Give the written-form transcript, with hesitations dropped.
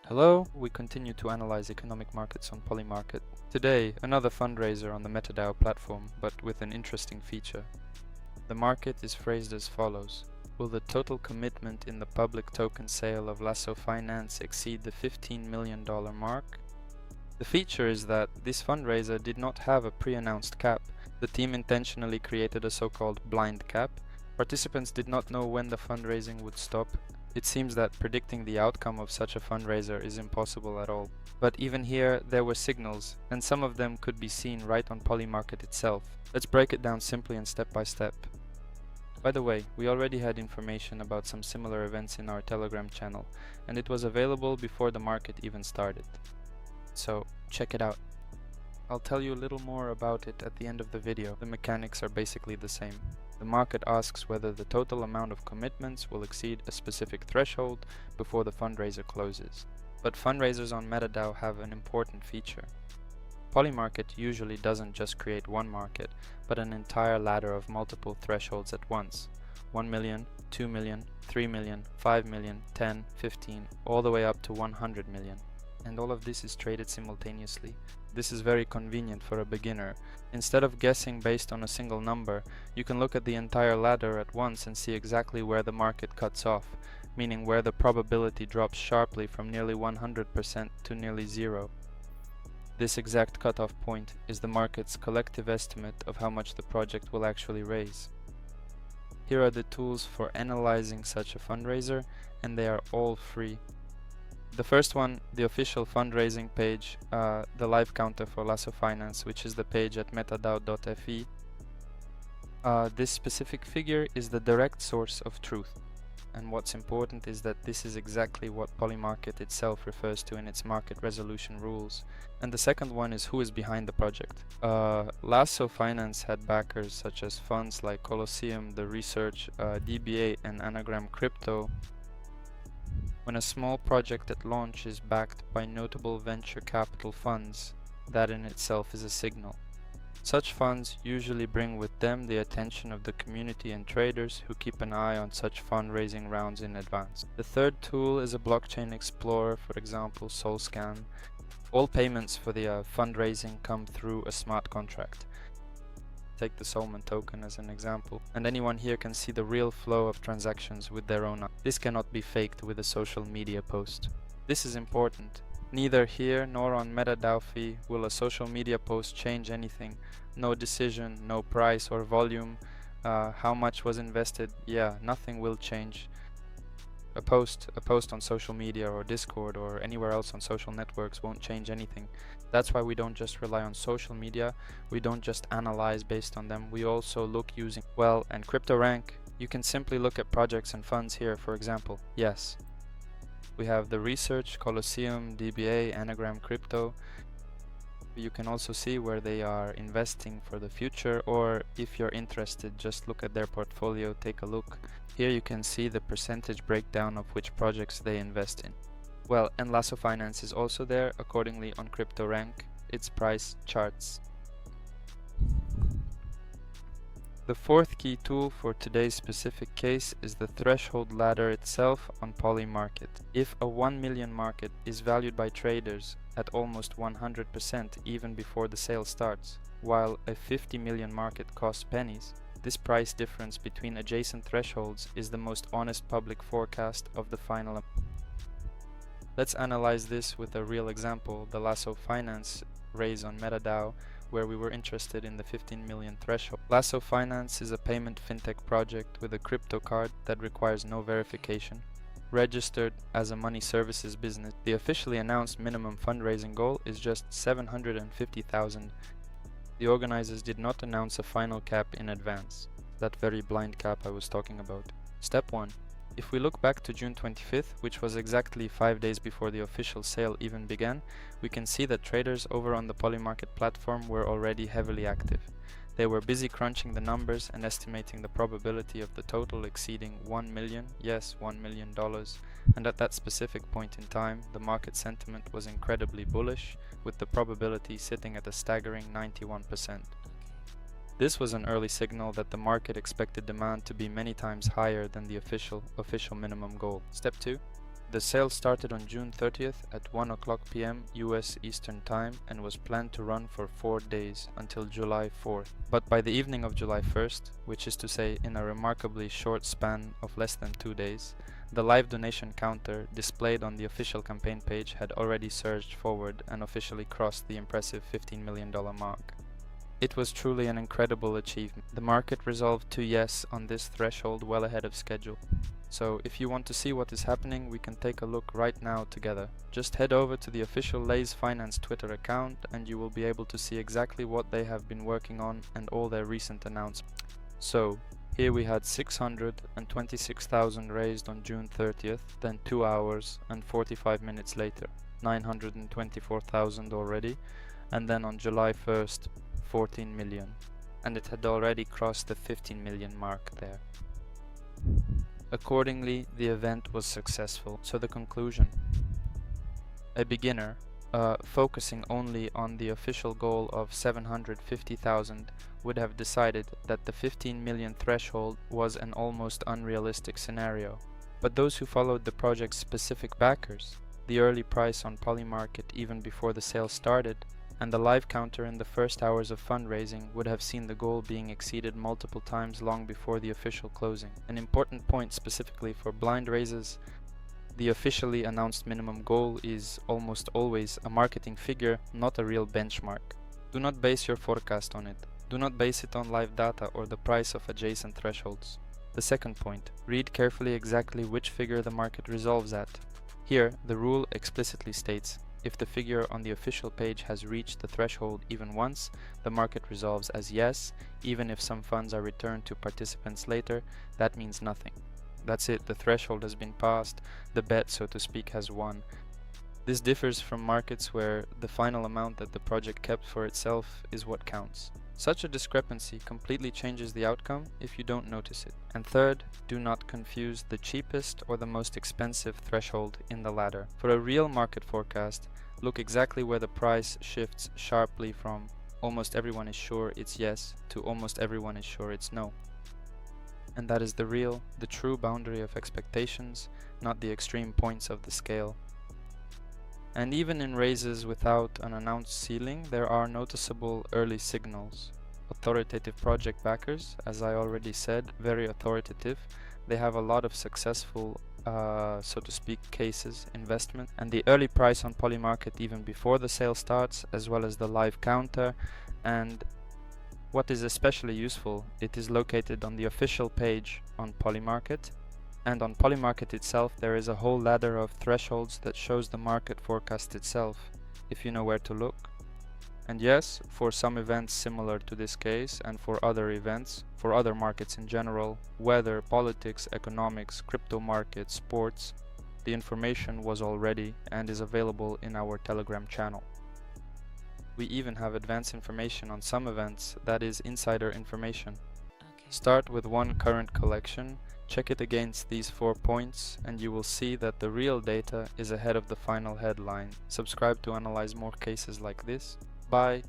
Hello, we continue to analyze economic markets on Polymarket. Today, another fundraiser on the MetaDAO platform, but with an interesting feature. The market is phrased as follows. Will the total commitment in the public token sale of Lasso Finance exceed the $15 million mark? The feature is that this fundraiser did not have a pre-announced cap. The team intentionally created a so-called blind cap. Participants did not know when the fundraising would stop. It seems that predicting the outcome of such a fundraiser is impossible at all. But even here, there were signals, and some of them could be seen right on Polymarket itself. Let's break it down simply and step by step. By the way, we already had information about some similar events in our Telegram channel, and it was available before the market even started. So, check it out. I'll tell you a little more about it at the end of the video. The mechanics are basically the same. The market asks whether the total amount of commitments will exceed a specific threshold before the fundraiser closes. But fundraisers on MetaDAO have an important feature. Polymarket usually doesn't just create one market, but an entire ladder of multiple thresholds at once. 1 million, 2 million, 3 million, 5 million, 10, 15, all the way up to 100 million. And all of this is traded simultaneously. This is very convenient for a beginner. Instead of guessing based on a single number, you can look at the entire ladder at once and see exactly where the market cuts off, meaning where the probability drops sharply from nearly 100% to nearly zero. This exact cutoff point is the market's collective estimate of how much the project will actually raise. Here are the tools for analyzing such a fundraiser, and they are all free. The first one, the official fundraising page, the live counter for Lasso Finance, which is the page at metadao.fe. This specific figure is the direct source of truth. And what's important is that this is exactly what Polymarket itself refers to in its market resolution rules. And the second one is who is behind the project. Lasso Finance had backers such as funds like Colosseum, The Research, DBA and Anagram Crypto. When a small project at launch is backed by notable venture capital funds, that in itself is a signal. Such funds usually bring with them the attention of the community and traders who keep an eye on such fundraising rounds in advance. The third tool is a blockchain explorer, for example SolScan. All payments for the fundraising come through a smart contract. Take the Solman token as an example, and anyone here can see the real flow of transactions with their own eyes. This cannot be faked with a social media post. This is important. Neither here nor on MetaDAO will a social media post change anything. No decision, no price or volume, how much was invested, nothing will change. A post on social media or Discord or anywhere else on social networks won't change anything. That's why we don't just rely on social media, we don't just analyze based on them, we also look using, and CryptoRank, you can simply look at projects and funds here, for example. Yes. We have The Research, Colosseum, DBA, Anagram Crypto. You can also see where they are investing for the future, or if you're interested, just look at their portfolio, take a look. Here you can see the percentage breakdown of which projects they invest in. And Lasso Finance is also there, accordingly on CryptoRank, its price charts. The fourth key tool for today's specific case is the threshold ladder itself on Polymarket. If a 1 million market is valued by traders at almost 100% even before the sale starts, while a 50 million market costs pennies, this price difference between adjacent thresholds is the most honest public forecast of the final amount. Let's analyze this with a real example, the Lasso Finance raise on MetaDAO, where we were interested in the 15 million threshold. Lasso Finance is a payment fintech project with a crypto card that requires no verification. Registered as a money services business, the officially announced minimum fundraising goal is just $750,000. The organizers did not announce a final cap in advance, that very blind cap I was talking about. Step 1. If we look back to June 25th, which was exactly 5 days before the official sale even began, we can see that traders over on the Polymarket platform were already heavily active. They were busy crunching the numbers and estimating the probability of the total exceeding $1 million, yes, $1 million, and at that specific point in time, the market sentiment was incredibly bullish, with the probability sitting at a staggering 91%. This was an early signal that the market expected demand to be many times higher than the official minimum goal. Step 2. The sale started on June 30th at 1:00 p.m. US Eastern Time and was planned to run for 4 days until July 4th. But by the evening of July 1st, which is to say in a remarkably short span of less than 2 days, the live donation counter displayed on the official campaign page had already surged forward and officially crossed the impressive $15 million mark. It was truly an incredible achievement. The market resolved to yes on this threshold well ahead of schedule. So if you want to see what is happening, we can take a look right now together. Just head over to the official Lays Finance Twitter account and you will be able to see exactly what they have been working on and all their recent announcements. So here we had 626,000 raised on June 30th, then 2 hours and 45 minutes later, 924,000 already, and then on July 1st, 14 million, and it had already crossed the 15 million mark there. Accordingly, the event was successful. So the conclusion: a beginner, focusing only on the official goal of 750,000 would have decided that the 15 million threshold was an almost unrealistic scenario. But those who followed the project's specific backers, the early price on Polymarket even before the sale started, and the live counter in the first hours of fundraising would have seen the goal being exceeded multiple times long before the official closing. An important point specifically for blind raises: the officially announced minimum goal is almost always a marketing figure, not a real benchmark. Do not base your forecast on it. Do not base it on live data or the price of adjacent thresholds. The second point: read carefully exactly which figure the market resolves at. Here, the rule explicitly states: if the figure on the official page has reached the threshold even once, the market resolves as yes. Even if some funds are returned to participants later, that means nothing. That's it, the threshold has been passed, the bet, so to speak, has won. This differs from markets where the final amount that the project kept for itself is what counts. Such a discrepancy completely changes the outcome if you don't notice it. And third, do not confuse the cheapest or the most expensive threshold in the ladder. For a real market forecast, look exactly where the price shifts sharply from almost everyone is sure it's yes to almost everyone is sure it's no. And that is the true boundary of expectations, not the extreme points of the scale. And even in raises without an announced ceiling, there are noticeable early signals. Authoritative project backers, as I already said, very authoritative. They have a lot of successful, so to speak, cases, investment. And the early price on Polymarket even before the sale starts, as well as the live counter. And what is especially useful, it is located on the official page on Polymarket. And on Polymarket itself there is a whole ladder of thresholds that shows the market forecast itself, if you know where to look. And yes, for some events similar to this case, and for other events, for other markets in general, weather, politics, economics, crypto markets, sports, the information was already and is available in our Telegram channel. We even have advanced information on some events, that is insider information. Start with one current collection, check it against these 4 points, and you will see that the real data is ahead of the final headline. Subscribe to analyze more cases like this. Bye!